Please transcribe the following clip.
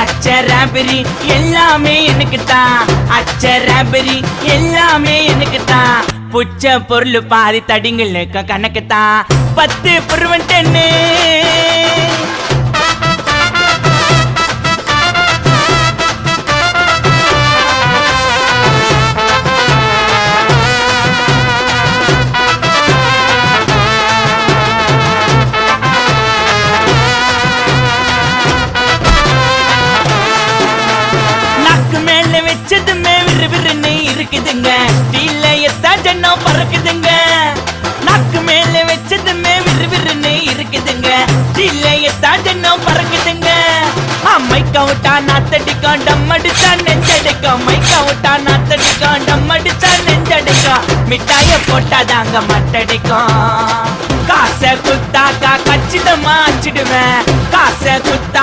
அச்சராபரி எல்லாமே எனக்கு தான், அச்சராபரி எல்லாமே எனக்கு தான். புச்ச பொருள் பாதி தடிங்களுக்கு கணக்கு தான் 10 புருவன் 10. வச்சதுமே விறுவிறுன்னு இருக்குதுங்க, தீல எத்தா ஜன்னம் பறக்குதுங்க. நாக்கு மேல வச்சதுமே விறுவிறுன்னு இருக்குதுங்க, தீல எத்தா ஜன்னம் பறக்குதுங்க. மைக்கா விட்டா நாத்தடிக்கும், டம் அடிச்சா நெஞ்சடிக்கும். மைக்கா விட்டா நாத்தடிக்கும், டம் அடிச்சா நெஞ்சடிக்கும். மிட்டாய போட்டாதாங்க மட்டடிக்கும். காசை குத்தாக்கா கச்சிதமா அச்சிடுவேன், காசை குத்தா